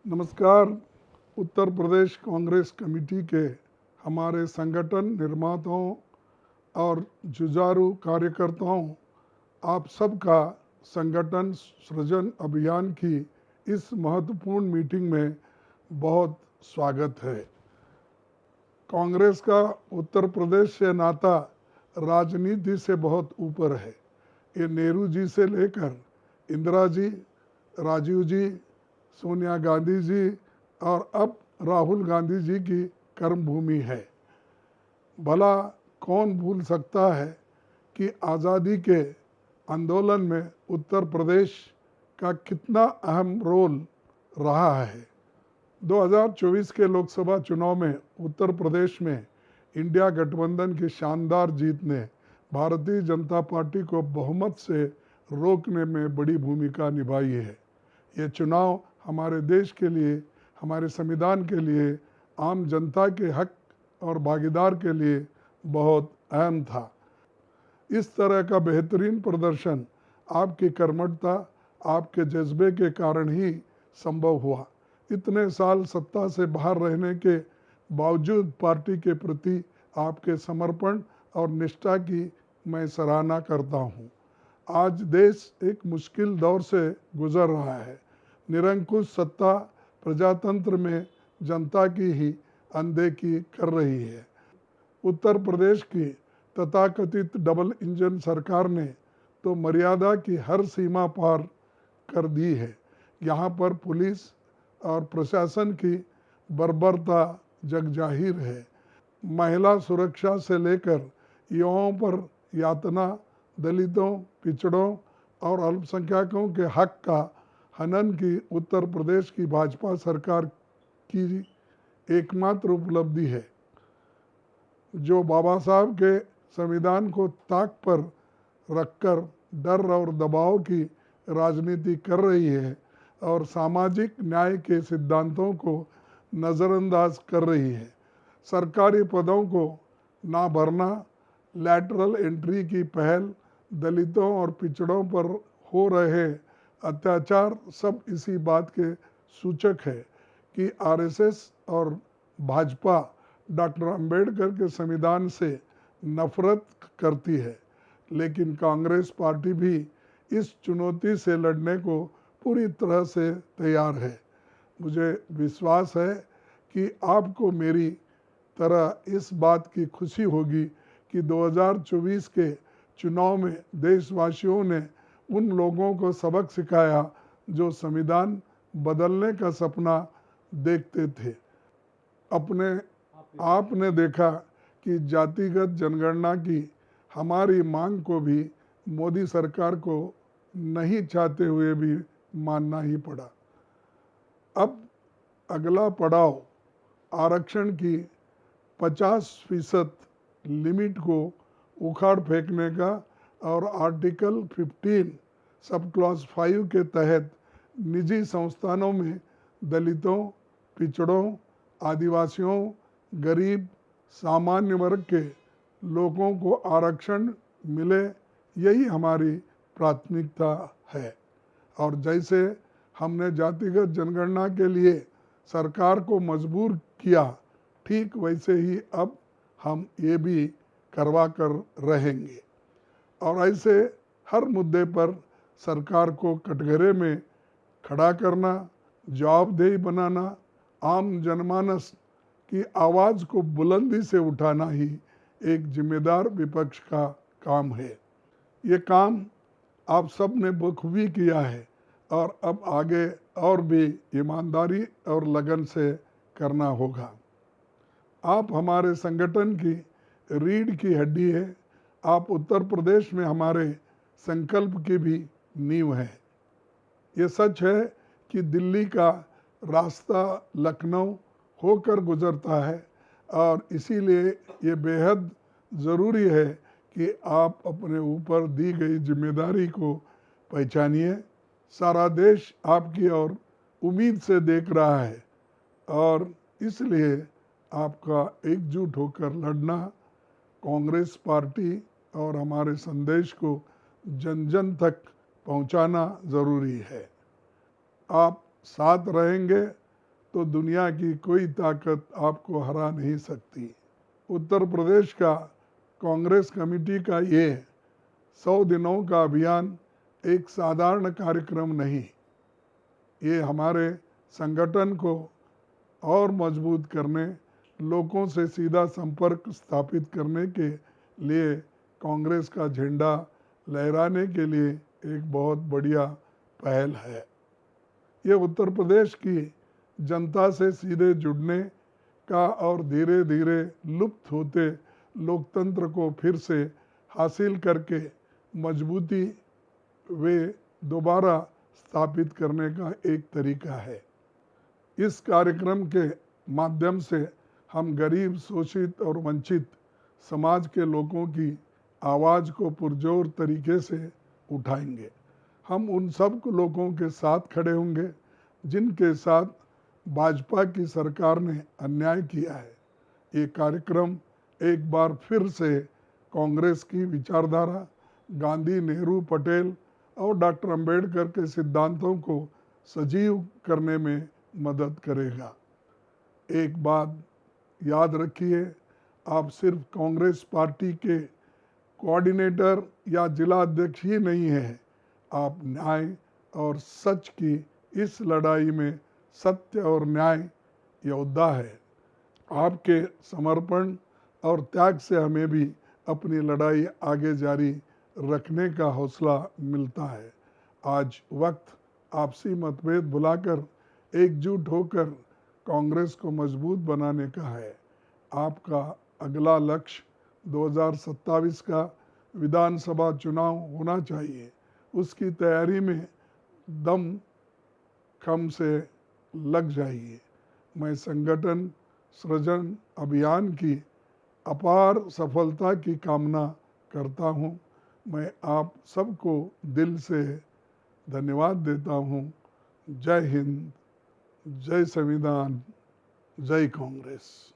नमस्कार। उत्तर प्रदेश कांग्रेस कमेटी के हमारे संगठन निर्माताओं और जुझारू कार्यकर्ताओं, आप सबका संगठन सृजन अभियान की इस महत्वपूर्ण मीटिंग में बहुत स्वागत है। कांग्रेस का उत्तर प्रदेश से नाता राजनीति से बहुत ऊपर है। ये नेहरू जी से लेकर इंदिरा जी, राजीव जी, सोनिया गांधी जी और अब राहुल गांधी जी की कर्मभूमि है। भला कौन भूल सकता है कि आज़ादी के आंदोलन में उत्तर प्रदेश का कितना अहम रोल रहा है। 2024 के लोकसभा चुनाव में उत्तर प्रदेश में इंडिया गठबंधन की शानदार जीत ने भारतीय जनता पार्टी को बहुमत से रोकने में बड़ी भूमिका निभाई है। ये चुनाव हमारे देश के लिए, हमारे संविधान के लिए, आम जनता के हक और भागीदार के लिए बहुत अहम था। इस तरह का बेहतरीन प्रदर्शन आपकी कर्मठता, आपके जज्बे के कारण ही संभव हुआ। इतने साल सत्ता से बाहर रहने के बावजूद पार्टी के प्रति आपके समर्पण और निष्ठा की मैं सराहना करता हूँ। आज देश एक मुश्किल दौर से गुजर रहा है। निरंकुश सत्ता प्रजातंत्र में जनता की ही अनदेखी कर रही है। उत्तर प्रदेश की तथाकथित डबल इंजन सरकार ने तो मर्यादा की हर सीमा पार कर दी है। यहाँ पर पुलिस और प्रशासन की बर्बरता जगजाहिर है। महिला सुरक्षा से लेकर युवाओं पर यातना, दलितों, पिछड़ों और अल्पसंख्यकों के हक का हनन की उत्तर प्रदेश की भाजपा सरकार की एकमात्र उपलब्धि है, जो बाबा साहब के संविधान को ताक पर रखकर डर और दबाव की राजनीति कर रही है और सामाजिक न्याय के सिद्धांतों को नज़रअंदाज कर रही है। सरकारी पदों को ना भरना, लैटरल एंट्री की पहल, दलितों और पिछड़ों पर हो रहे अत्याचार सब इसी बात के सूचक है कि आरएसएस और भाजपा डॉक्टर अंबेडकर के संविधान से नफरत करती है। लेकिन कांग्रेस पार्टी भी इस चुनौती से लड़ने को पूरी तरह से तैयार है। मुझे विश्वास है कि आपको मेरी तरह इस बात की खुशी होगी कि 2024 के चुनाव में देशवासियों ने उन लोगों को सबक सिखाया जो संविधान बदलने का सपना देखते थे। आपने देखा कि जातिगत जनगणना की हमारी मांग को भी मोदी सरकार को नहीं चाहते हुए भी मानना ही पड़ा। अब अगला पड़ाव आरक्षण की 50% लिमिट को उखाड़ फेंकने का और आर्टिकल 15 सब क्लॉज 5 के तहत निजी संस्थानों में दलितों, पिछड़ों, आदिवासियों, गरीब, सामान्य वर्ग के लोगों को आरक्षण मिले, यही हमारी प्राथमिकता है। और जैसे हमने जातिगत जनगणना के लिए सरकार को मजबूर किया, ठीक वैसे ही अब हम ये भी करवा कर रहेंगे। और ऐसे हर मुद्दे पर सरकार को कटघरे में खड़ा करना, जवाबदेही बनाना, आम जनमानस की आवाज़ को बुलंदी से उठाना ही एक जिम्मेदार विपक्ष का काम है। ये काम आप सब ने बखूबी किया है और अब आगे और भी ईमानदारी और लगन से करना होगा। आप हमारे संगठन की रीढ़ की हड्डी है। आप उत्तर प्रदेश में हमारे संकल्प की भी नींव है। ये सच है कि दिल्ली का रास्ता लखनऊ होकर गुजरता है और इसीलिए ये बेहद ज़रूरी है कि आप अपने ऊपर दी गई जिम्मेदारी को पहचानिए। सारा देश आपकी ओर उम्मीद से देख रहा है और इसलिए आपका एकजुट होकर लड़ना, कांग्रेस पार्टी और हमारे संदेश को जन जन तक पहुंचाना ज़रूरी है। आप साथ रहेंगे तो दुनिया की कोई ताकत आपको हरा नहीं सकती। उत्तर प्रदेश का कांग्रेस कमेटी का ये 100 दिनों का अभियान एक साधारण कार्यक्रम नहीं, ये हमारे संगठन को और मजबूत करने, लोगों से सीधा संपर्क स्थापित करने के लिए कांग्रेस का झंडा लहराने के लिए एक बहुत बढ़िया पहल है। ये उत्तर प्रदेश की जनता से सीधे जुड़ने का और धीरे धीरे लुप्त होते लोकतंत्र को फिर से हासिल करके मजबूती वे दोबारा स्थापित करने का एक तरीका है। इस कार्यक्रम के माध्यम से हम गरीब, शोषित और वंचित समाज के लोगों की आवाज़ को पुरजोर तरीके से उठाएंगे। हम उन सब लोगों के साथ खड़े होंगे जिनके साथ भाजपा की सरकार ने अन्याय किया है। ये कार्यक्रम एक बार फिर से कांग्रेस की विचारधारा, गांधी, नेहरू, पटेल और डॉक्टर अंबेडकर के सिद्धांतों को सजीव करने में मदद करेगा। एक बात याद रखिए, आप सिर्फ कांग्रेस पार्टी के कोऑर्डिनेटर या जिला अध्यक्ष ही नहीं हैं, आप न्याय और सच की इस लड़ाई में सत्य और न्याय योद्धा है। आपके समर्पण और त्याग से हमें भी अपनी लड़ाई आगे जारी रखने का हौसला मिलता है। आज वक्त आपसी मतभेद भुलाकर एकजुट होकर कांग्रेस को मजबूत बनाने का है। आपका अगला लक्ष्य 2027 का विधानसभा चुनाव होना चाहिए। उसकी तैयारी में दम खम से लग जाइए। मैं संगठन सृजन अभियान की अपार सफलता की कामना करता हूँ। मैं आप सबको दिल से धन्यवाद देता हूँ। जय हिंद, जय संविधान, जय कांग्रेस।